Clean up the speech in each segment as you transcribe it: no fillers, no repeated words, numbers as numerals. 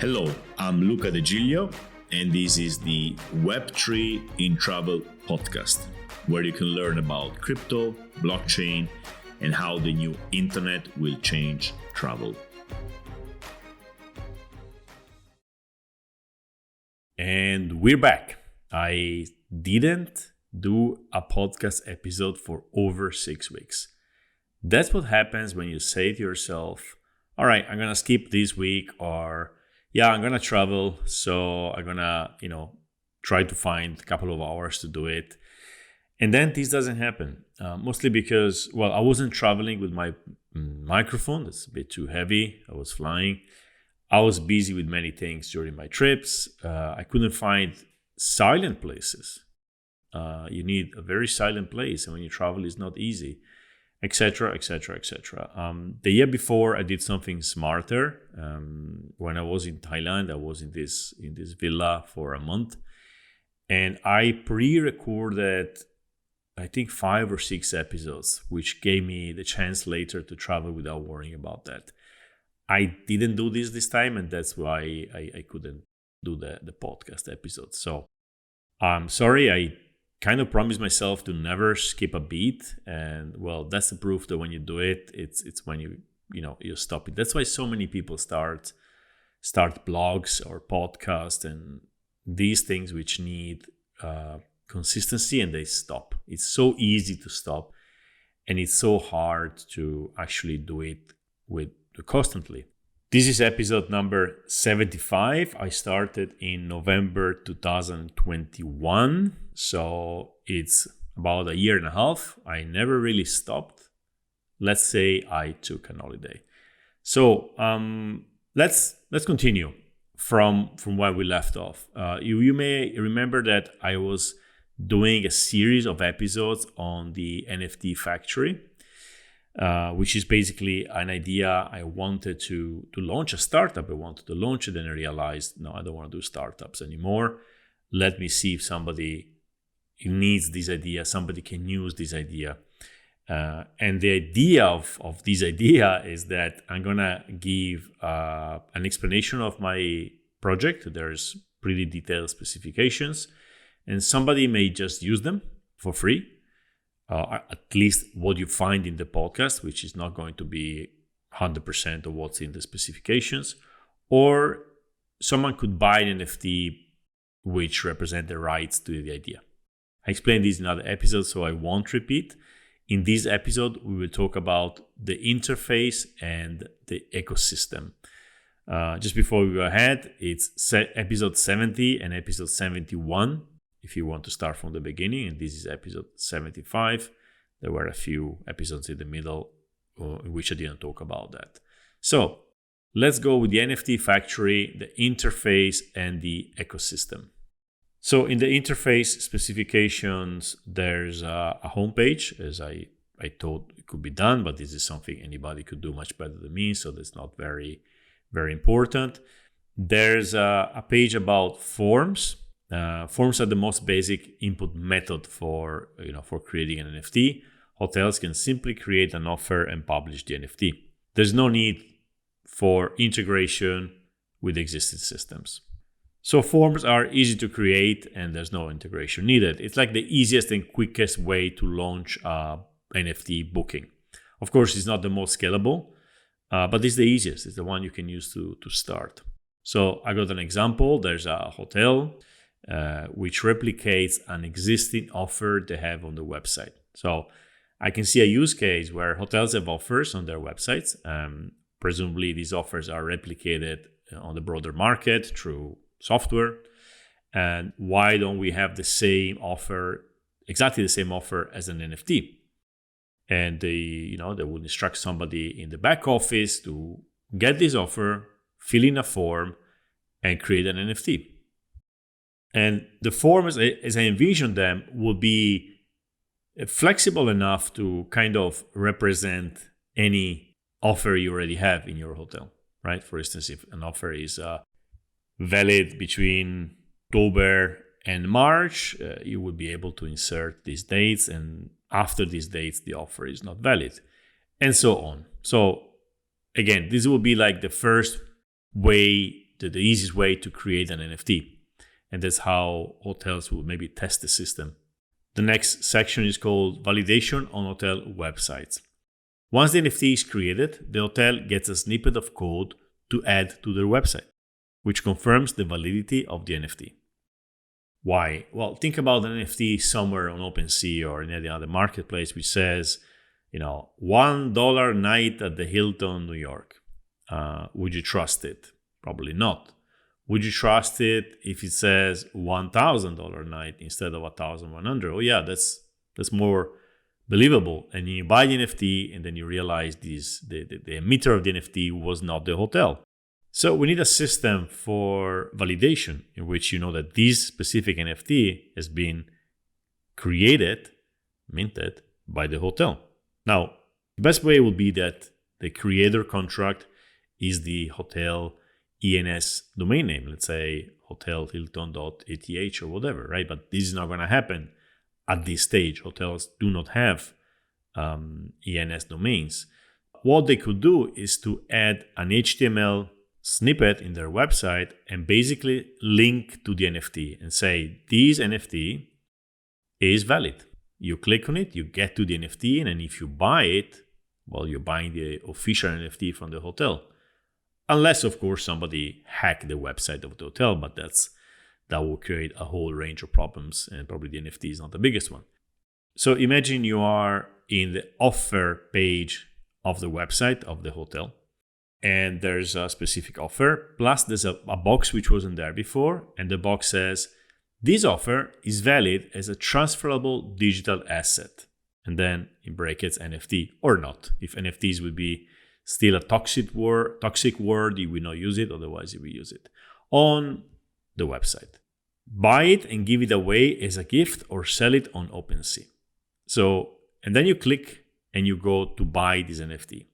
Hello, I'm Luca De Giglio, and this is the Web3 in Travel podcast, where you can learn about crypto, blockchain, and how the new internet will change travel. And we're back. I didn't do a podcast episode for over 6 weeks. That's what happens when you say to yourself, all right, I'm going to skip this week, or I'm going to travel. So I'm going to, try to find a couple of hours to do it. And then this doesn't happen, mostly because, I wasn't traveling with my microphone. That's a bit too heavy. I was flying. I was busy with many things during my trips. I couldn't find silent places. You need a very silent place. And when you travel, it's not easy, etc., etc., etc. The year before, I did something smarter. When I was in Thailand, I was in this villa for a month. And I pre-recorded, I think, 5 or 6 episodes, which gave me the chance later to travel without worrying about that. I didn't do this time, and that's why I couldn't do the podcast episode. So I'm sorry, I kind of promised myself to never skip a beat. And that's the proof that when you do it, it's when you stop it. That's why so many people start blogs or podcasts and these things which need consistency, and they stop. It's so easy to stop, and it's so hard to actually do it constantly. This is episode number 75. I started in November 2021, so it's about a year and a half. I never really stopped. Let's say I took an holiday. So let's continue from where we left off. You may remember that I was doing a series of episodes on the NFT factory, which is basically an idea. I wanted to launch a startup. I wanted to launch it, and I realized, no, I don't want to do startups anymore. Let me see if somebody needs this idea, somebody can use this idea. And the idea of this idea is that I'm going to give an explanation of my project. There's pretty detailed specifications, and somebody may just use them for free. At least what you find in the podcast, which is not going to be 100% of what's in the specifications. Or someone could buy an NFT which represent the rights to the idea. I explained this in other episodes, so I won't repeat. In this episode, we will talk about the interface and the ecosystem. Just before we go ahead, it's episode 70 and episode 71. If you want to start from the beginning, and this is episode 75. There were a few episodes in the middle in which I didn't talk about that. So let's go with the NFT factory, the interface, and the ecosystem. So in the interface specifications, there's a homepage, as I thought it could be done, but this is something anybody could do much better than me, so that's not very, very important. There's a page about forms. Forms are the most basic input method for creating an NFT. Hotels can simply create an offer and publish the NFT. There's no need for integration with existing systems. So forms are easy to create, and there's no integration needed. It's like the easiest and quickest way to launch NFT booking. Of course, it's not the most scalable, but it's the easiest. It's the one you can use to start. So I got an example. There's a hotel which replicates an existing offer they have on the website. So I can see a use case where hotels have offers on their websites. Presumably, these offers are replicated on the broader market through software. And why don't we have the same offer, exactly the same offer as an NFT? And they will instruct somebody in the back office to get this offer, fill in a form, and create an NFT. And the forms, as I envision them, will be flexible enough to kind of represent any offer you already have in your hotel, right? For instance, if an offer is valid between October and March, you would be able to insert these dates, and after these dates, the offer is not valid, and so on. So again, this will be like the first way the easiest way to create an NFT. And that's how hotels will maybe test the system. The next section is called validation on hotel websites. Once the NFT is created, the hotel gets a snippet of code to add to their website, which confirms the validity of the NFT. Why? Well, think about an NFT somewhere on OpenSea or in any other marketplace which says, $1 night at the Hilton, New York. Would you trust it? Probably not. Would you trust it if it says $1,000 night instead of $1,100? Oh yeah, that's more believable. And you buy the NFT and then you realize the emitter of the NFT was not the hotel. So we need a system for validation in which you know that this specific NFT has been created, minted by the hotel. Now, the best way would be that the creator contract is the hotel ENS domain name, let's say hotelhilton.ath or whatever, right? But this is not going to happen at this stage. Hotels do not have ENS domains. What they could do is to add an HTML snippet in their website and basically link to the NFT and say, this NFT is valid. You click on it, you get to the NFT, and then if you buy it, well, you're buying the official NFT from the hotel. Unless, of course, somebody hacked the website of the hotel, but that will create a whole range of problems, and probably the NFT is not the biggest one. So imagine you are in the offer page of the website of the hotel, and there's a specific offer, plus there's a box which wasn't there before, and the box says, this offer is valid as a transferable digital asset. And then in brackets NFT or not. If NFTs would be still a toxic word, you will not use it, otherwise you will use it on the website. Buy it and give it away as a gift or sell it on OpenSea. So, and then you click and you go to buy this NFT.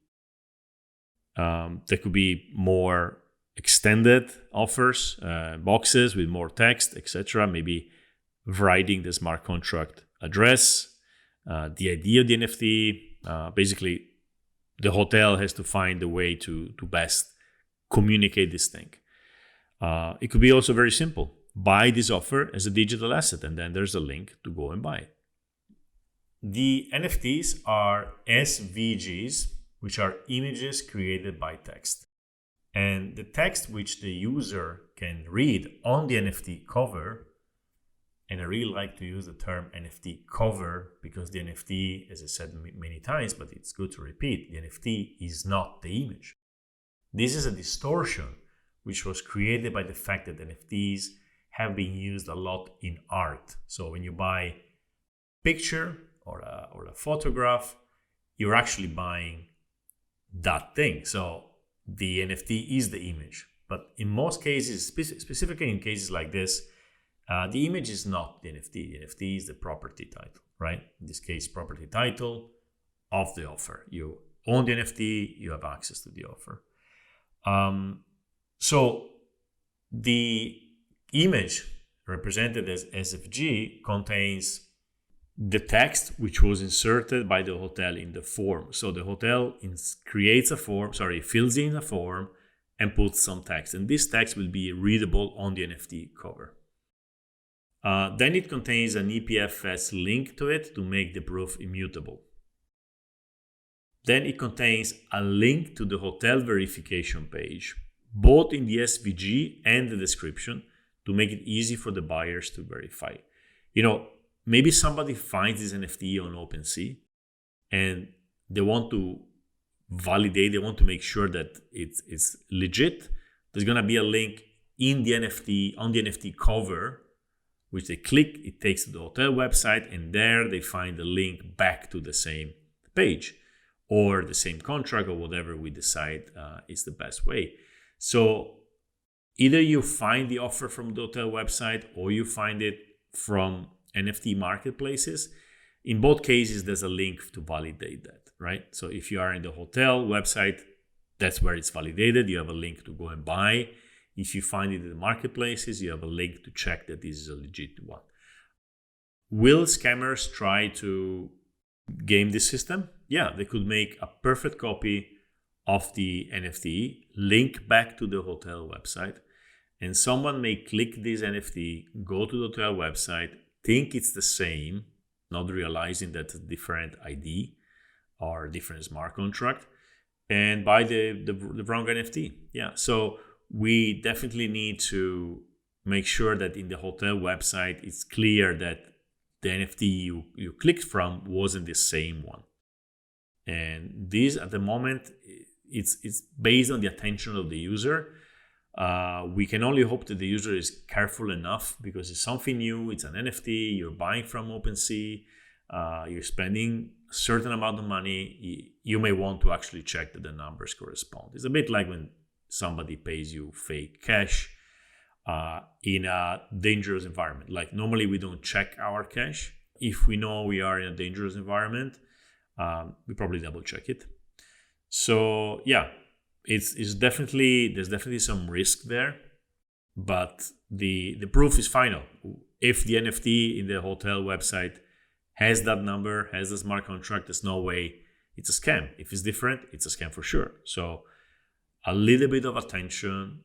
There could be more extended offers, boxes with more text, etc. Maybe writing the smart contract address, the ID of the NFT. Basically, the hotel has to find a way to best communicate this thing. It could be also very simple. Buy this offer as a digital asset, and then there's a link to go and buy it. The NFTs are SVGs, which are images created by text. And the text which the user can read on the NFT cover, and I really like to use the term NFT cover because the NFT, as I said many times, but it's good to repeat, the NFT is not the image. This is a distortion which was created by the fact that NFTs have been used a lot in art. So when you buy a picture or a photograph, you're actually buying that thing. So the NFT is the image. But in most cases, specifically in cases like this, the image is not the NFT. The NFT is the property title, right? In this case, property title of the offer. You own the NFT, you have access to the offer. So the image represented as SFG contains the text which was inserted by the hotel in the form. So the hotel fills in a form and puts some text. And this text will be readable on the NFT cover. Then it contains an NTFs link to it to make the proof immutable. Then it contains a link to the hotel verification page, both in the SVG and the description, to make it easy for the buyers to verify. Maybe somebody finds this NFT on OpenSea and they want to validate, they want to make sure that it's legit. There's going to be a link in the NFT, on the NFT cover, which they click, it takes to the hotel website, and there they find the link back to the same page or the same contract or whatever we decide is the best way. So either you find the offer from the hotel website or you find it from NFT marketplaces. In both cases, there's a link to validate that, right? So if you are in the hotel website, that's where it's validated. You have a link to go and buy. If you find it in the marketplaces, you have a link to check that this is a legit one. Will scammers try to game this system? Yeah, they could make a perfect copy of the NFT, link back to the hotel website, And someone may click this NFT, go to the hotel website, think it's the same, not realizing that it's a different ID or different smart contract, and buy the wrong NFT. Yeah, so we definitely need to make sure that in the hotel website it's clear that the NFT you clicked from wasn't the same one. And this, at the moment, it's based on the attention of the user. We can only hope that the user is careful enough, because it's something new, it's an NFT, you're buying from OpenSea, you're spending a certain amount of money, you may want to actually check that the numbers correspond. It's a bit like when somebody pays you fake cash in a dangerous environment. Like, normally we don't check our cash. If we know we are in a dangerous environment, we probably double check it. So yeah, there's definitely some risk there, but the proof is final. If the NFT in the hotel website has that number, has the smart contract, there's no way it's a scam. If it's different, it's a scam for sure. So a little bit of attention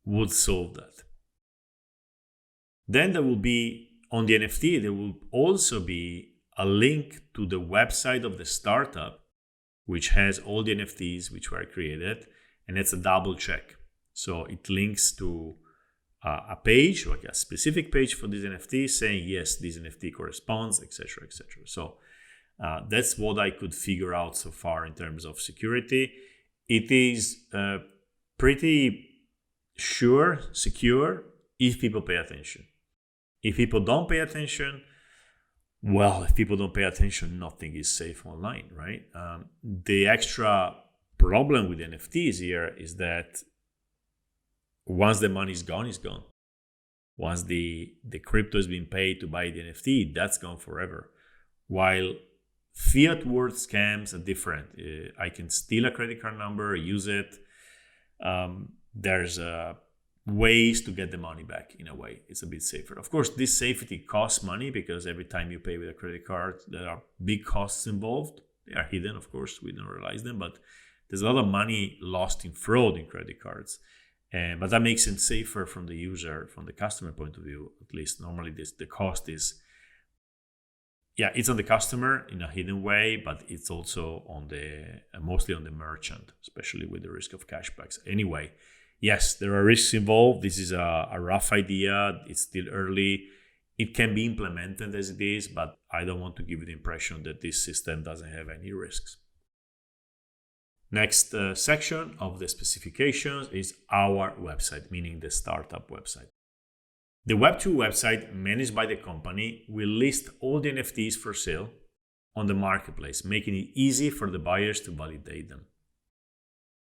would solve that. Then there will be, on the NFT, there will also be a link to the website of the startup, which has all the NFTs which were created, and it's a double check. So it links to a page, like a specific page for this NFT, saying, yes, this NFT corresponds, etc., etc. So that's what I could figure out so far in terms of security. It is pretty secure if people pay attention. If people don't pay attention, if people don't pay attention, nothing is safe online, right? The extra problem with NFTs here is that once the money is gone, it's gone. Once the crypto has been paid to buy the NFT, that's gone forever. While fiat world scams are different. I can steal a credit card number, use it. There's ways to get the money back in a way. It's a bit safer. Of course, this safety costs money, because every time you pay with a credit card, there are big costs involved. They are hidden, of course, we don't realize them, but there's a lot of money lost in fraud in credit cards. But that makes it safer from the user, from the customer point of view. At least normally the cost is, it's on the customer in a hidden way, but it's also mostly on the merchant, especially with the risk of cashbacks. Anyway, yes, there are risks involved. This is a rough idea. It's still early. It can be implemented as it is, but I don't want to give you the impression that this system doesn't have any risks. Next section of the specifications is our website, meaning the startup website. The Web2 website managed by the company will list all the NFTs for sale on the marketplace, making it easy for the buyers to validate them.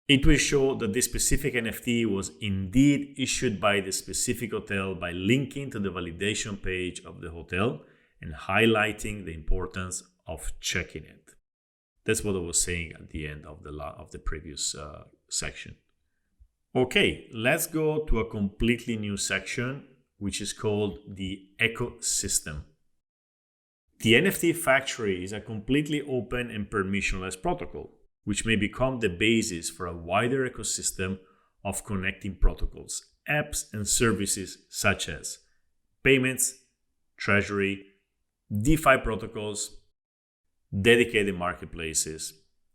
It will show that this specific NFT was indeed issued by the specific hotel by linking to the validation page of the hotel and highlighting the importance of checking it. That's what I was saying at the end of the previous section. Okay, let's go to a completely new section, which is called the ecosystem. The NFT factory is a completely open and permissionless protocol, which may become the basis for a wider ecosystem of connecting protocols, apps, and services such as payments, treasury, DeFi protocols, dedicated marketplaces,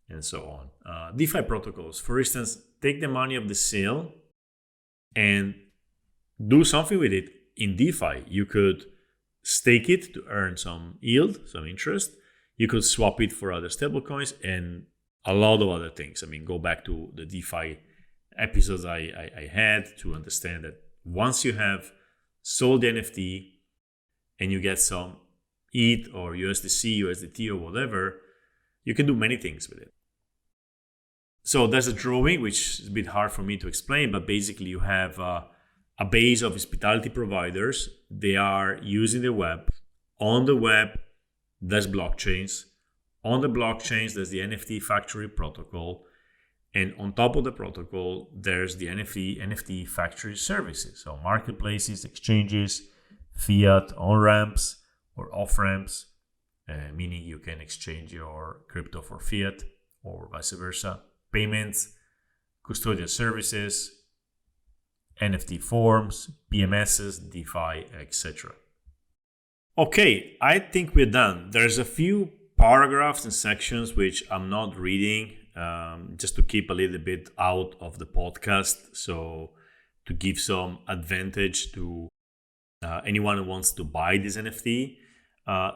and so on. DeFi protocols, for instance, take the money of the sale and do something with it in DeFi. You could stake it to earn some yield, some interest. You could swap it for other stablecoins and a lot of other things. I mean, go back to the DeFi episodes I had to understand that once you have sold the NFT and you get some ETH or USDC, USDT, or whatever, you can do many things with it. So there's a drawing, which is a bit hard for me to explain, but basically you have a base of hospitality providers. They are using the web. On the web, there's blockchains. On the blockchains, there's the NFT factory protocol. And on top of the protocol, there's the NFT factory services. So marketplaces, exchanges, fiat on-ramps or off-ramps, meaning you can exchange your crypto for fiat or vice versa. Payments, custodial services, NFT forms, PMSs, DeFi, etc. Okay, I think we're done. There's a few paragraphs and sections which I'm not reading, just to keep a little bit out of the podcast. So to give some advantage to anyone who wants to buy this NFT.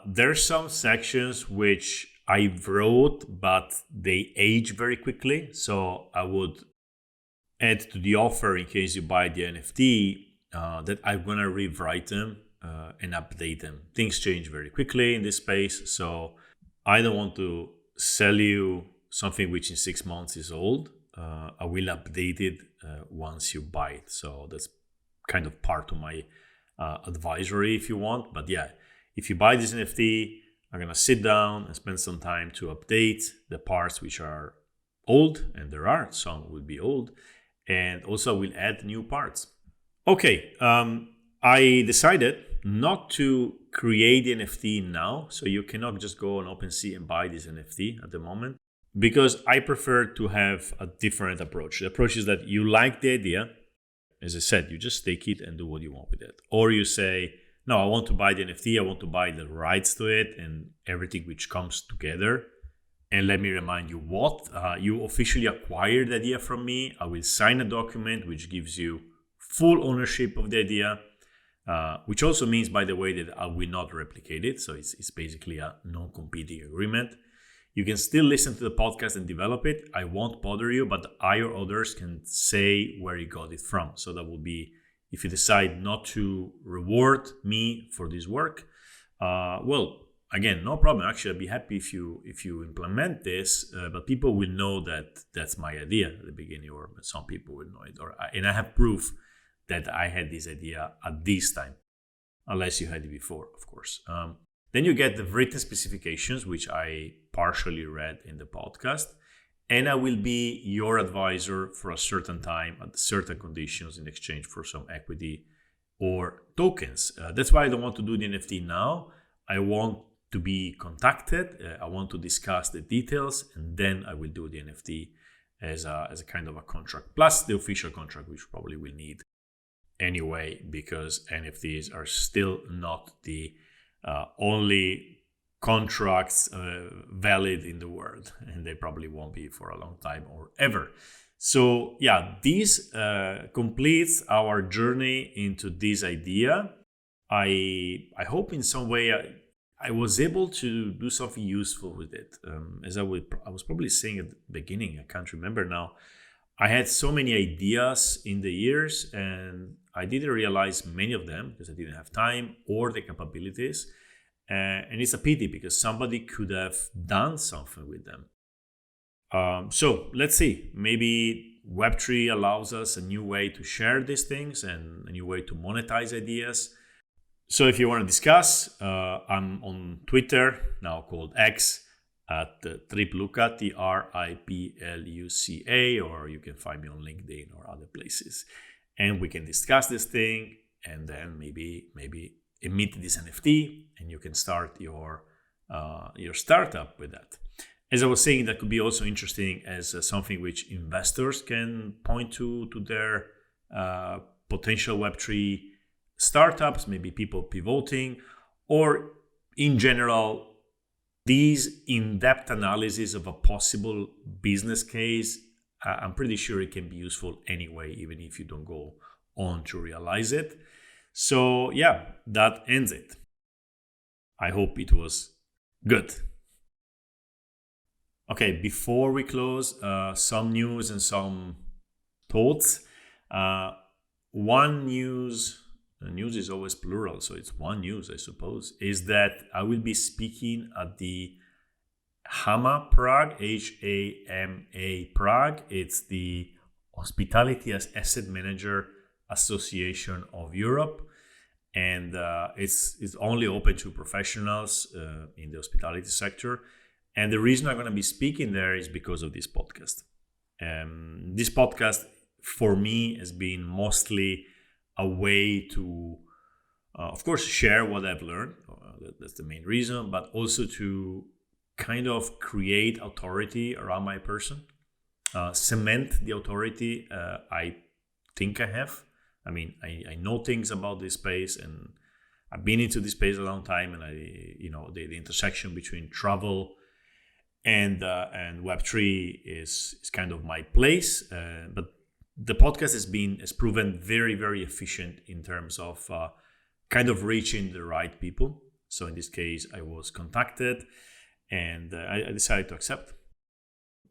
There's some sections which I wrote, but they age very quickly. So I would add to the offer in case you buy the NFT that I'm going to rewrite them and update them. Things change very quickly in this space. So I don't want to sell you something which in 6 months is old. I will update it once you buy it. So that's kind of part of my advisory if you want. But yeah, if you buy this NFT, I'm going to sit down and spend some time to update the parts which are old, and there are some will be old, and also we'll add new parts. Okay, I decided not to create the NFT now, so you cannot just go on OpenSea and buy this NFT at the moment, because I prefer to have a different approach. The approach is that you like the idea, as I said, you just take it and do what you want with it. Or you say, no, I want to buy the NFT, I want to buy the rights to it and everything which comes together. And let me remind you what, you officially acquired the idea from me. I will sign a document which gives you full ownership of the idea, which also means, by the way, that I will not replicate it. So it's basically a non-competing agreement. You can still listen to the podcast and develop it. I won't bother you, but I or others can say where you got it from. So that will be, if you decide not to reward me for this work, well, again, no problem. Actually, I'd be happy if you implement this, but people will know that that's my idea at the beginning, or some people will know it. And I have proof that I had this idea at this time, unless you had it before, of course. Then you get the written specifications, which I partially read in the podcast, and I will be your advisor for a certain time at certain conditions in exchange for some equity or tokens. That's why I don't want to do the NFT now. I want to be contacted. I want to discuss the details, and then I will do the NFT as a kind of a contract, plus the official contract, which probably will need anyway, because NFTs are still not the only contracts valid in the world, and they probably won't be for a long time or ever. So yeah, this completes our journey into this idea. I hope in some way I was able to do something useful with it. As I was probably saying at the beginning, I can't remember now, I had so many ideas in the years, and I didn't realize many of them because I didn't have time or the capabilities. And it's a pity because somebody could have done something with them. So let's see. Maybe Web3 allows us a new way to share these things and a new way to monetize ideas. So if you want to discuss, I'm on Twitter, now called X, at Tripluca, TRIPLUCA, or you can find me on LinkedIn or other places. And we can discuss this thing, and then maybe emit this NFT, and you can start your startup with that. As I was saying, that could be also interesting as something which investors can point to their potential Web3 startups, maybe people pivoting, or in general, these in-depth analysis of a possible business case, I'm pretty sure it can be useful anyway, even if you don't go on to realize it. So yeah, that ends it. I hope it was good. Okay, before we close, some news and some thoughts. One news is always plural, so it's one news, I suppose, is that I will be speaking at the HAMA Prague, HAMA Prague. It's the Hospitality as Asset Manager Association of Europe, and it's only open to professionals in the hospitality sector. And the reason I'm going to be speaking there is because of this podcast. This podcast, for me, has been mostly a way to, of course, share what I've learned. That's the main reason, but also to kind of create authority around my person, cement the authority I think I have I mean, I know things about this space, and I've been into this space a long time, and the intersection between travel and Web3 is kind of my place. But the podcast has proven very, very efficient in terms of kind of reaching the right people. So in this case, I was contacted, and I decided to accept.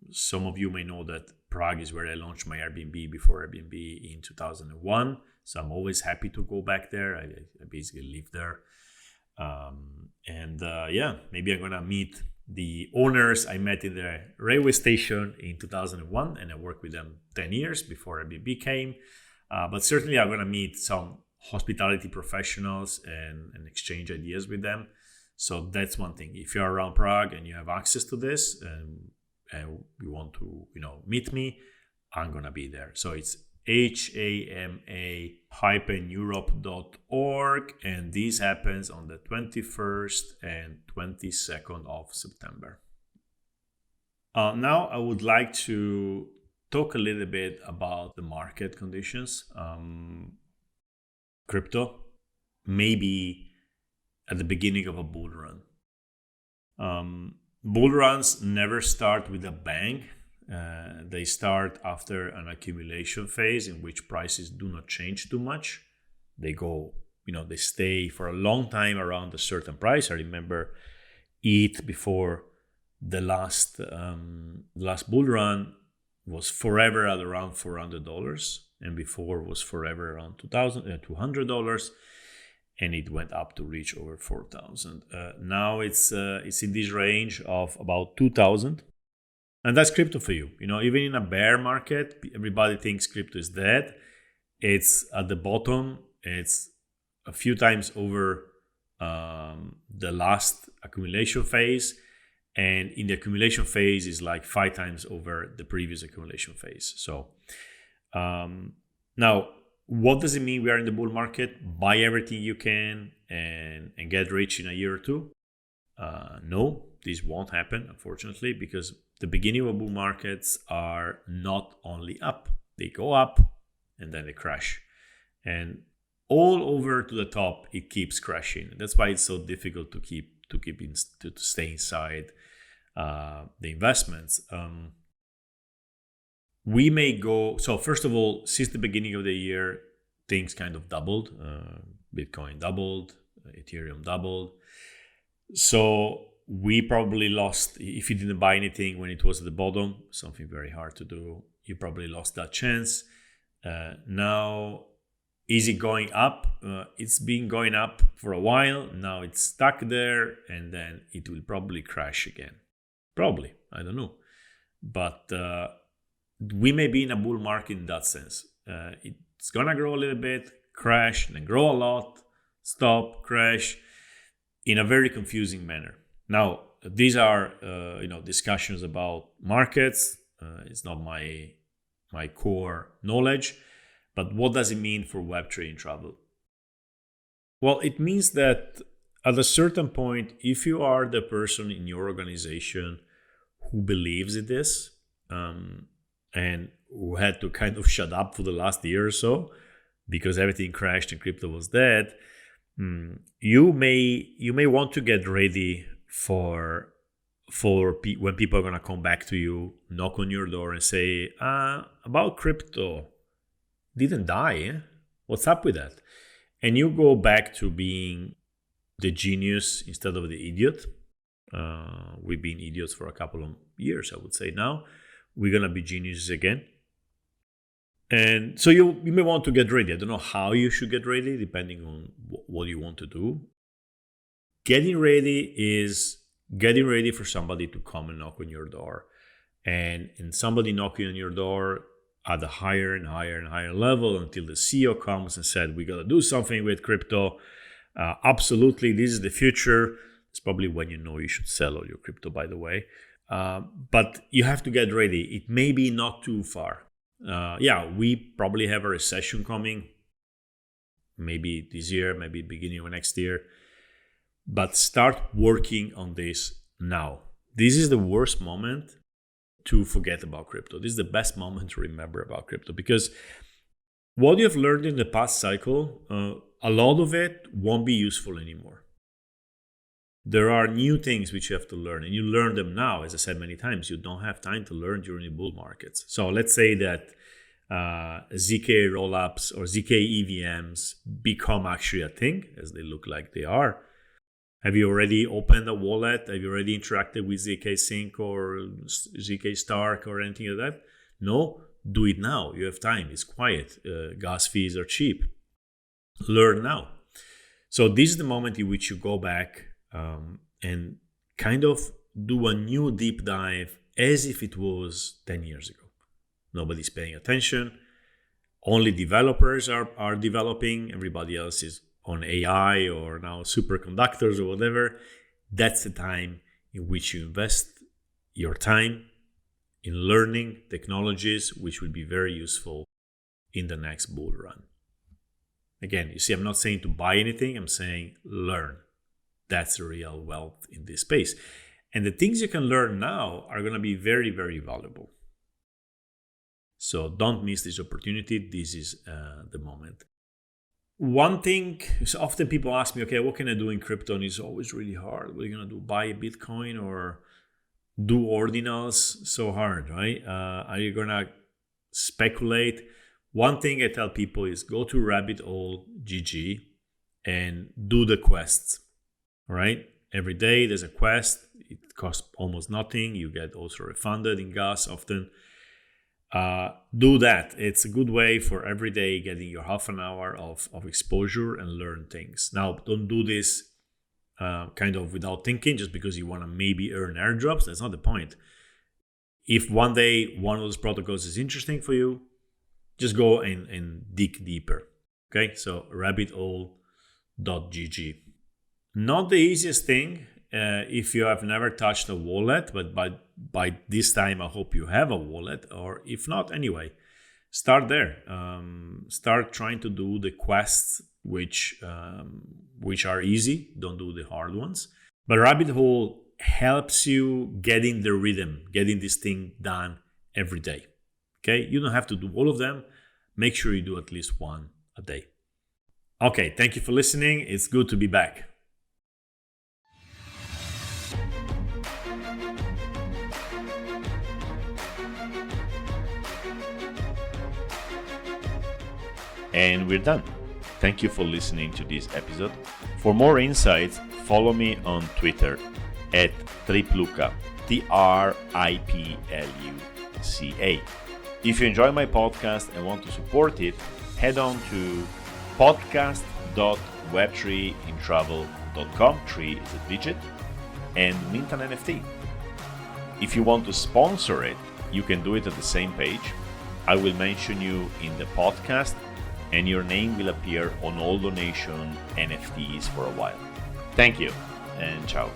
Some of you may know that Prague is where I launched my Airbnb before Airbnb in 2001. So I'm always happy to go back there. I basically live there. Maybe I'm going to meet the owners I met in the railway station in 2001, and I worked with them 10 years before Airbnb came. But certainly I'm going to meet some hospitality professionals and exchange ideas with them. So that's one thing. If you're around Prague and you have access to this and you want to, meet me, I'm going to be there. So it's hama-europe.org, and this happens on the 21st and 22nd of September. Now I would like to talk a little bit about the market conditions. Crypto, maybe at the beginning of a bull run. Bull runs never start with a bang. They start after an accumulation phase in which prices do not change too much. They go, they stay for a long time around a certain price. I remember ETH before the last bull run was forever at around $400, and before was forever around $200, and it went up to reach over 4,000. Now it's in this range of about 2,000. And that's crypto for you. Even in a bear market, everybody thinks crypto is dead. It's at the bottom. It's a few times over the last accumulation phase. And in the accumulation phase is like 5 times over the previous accumulation phase. So now, what does it mean we are in the bull market? Buy everything you can and get rich in a year or two? No, this won't happen, unfortunately, because the beginning of bull markets are not only up. They go up and then they crash. And all over to the top, it keeps crashing. That's why it's so difficult to stay inside the investments. We may go. So first of all, since the beginning of the year, things kind of doubled. Bitcoin doubled, Ethereum doubled. So we probably lost, if you didn't buy anything when it was at the bottom, something very hard to do, you probably lost that chance. Now, is it going up? It's been going up for a while. Now it's stuck there, and then it will probably crash again. Probably, I don't know. But we may be in a bull market in that sense. It's going to grow a little bit, crash, then grow a lot, stop, crash, in a very confusing manner. Now, these are discussions about markets. It's not my core knowledge, but what does it mean for Web3 in travel? Well, it means that at a certain point, if you are the person in your organization who believes in this and who had to kind of shut up for the last year or so because everything crashed and crypto was dead, you may want to get ready for when people are going to come back to you, knock on your door and say, about crypto, didn't die, eh? What's up with that? And you go back to being the genius instead of the idiot. We've been idiots for a couple of years, I would say. Now we're going to be geniuses again. And so you may want to get ready. I don't know how you should get ready, depending on what you want to do. Getting ready is getting ready for somebody to come and knock on your door. And somebody knocking on your door at a higher and higher and higher level until the CEO comes and said, we got to do something with crypto. Absolutely, this is the future. It's probably when you know you should sell all your crypto, by the way. But you have to get ready. It may be not too far. We probably have a recession coming. Maybe this year, maybe beginning of next year. But start working on this now. This is the worst moment to forget about crypto. This is the best moment to remember about crypto, because What you have learned in the past cycle, a lot of it won't be useful anymore. There are new things which you have to learn, and you learn them now. As I said many times, you don't have time to learn during the bull markets. So let's say that ZK rollups or ZK EVMs become actually a thing, as they look like they are. Have you already opened a wallet? Have you already interacted with ZK Sync or ZK Stark or anything like that? No, do it now. You have time. It's quiet. Gas fees are cheap. Learn now. So this is the moment in which you go back and kind of do a new deep dive as if it was 10 years ago. Nobody's paying attention. Only developers are developing. Everybody else is on AI or now superconductors or whatever. That's the time in which you invest your time in learning technologies which will be very useful in the next bull run. Again, you see, I'm not saying to buy anything. I'm saying learn. That's the real wealth in this space. And the things you can learn now are going to be very, very valuable. So don't miss this opportunity. This is the moment. One thing, so often people ask me, okay, what can I do in crypto? And it's always really hard. What are you going to do? Buy a Bitcoin or do ordinals? So hard, right? Are you going to speculate? One thing I tell people is go to Rabbit Hole GG and do the quests, right? Every day there's a quest. It costs almost nothing. You get also refunded in gas often. Do that. It's a good way for every day getting your half an hour of exposure and learn things. Now, don't do this kind of without thinking just because you want to maybe earn airdrops. That's not the point. If one day one of those protocols is interesting for you, just go and dig deeper. Okay, so rabbithole.gg. Not the easiest thing if you have never touched a wallet, but by this time I hope you have a wallet, or if not, anyway, start there. Start trying to do the quests which are easy. Don't do the hard ones. But Rabbit Hole helps you get in the rhythm, getting this thing done every day. Okay, you don't have to do all of them. Make sure you do at least one a day. Okay, thank you for listening. It's good to be back. And we're done. Thank you for listening to this episode. For more insights, follow me on Twitter at Tripluca, TRIPLUCA. If you enjoy my podcast and want to support it, head on to podcast.web3intravel.com, 3 is a digit, and mint an NFT. If you want to sponsor it, you can do it at the same page. I will mention you in the podcast, and your name will appear on all donation NFTs for a while. Thank you, and ciao.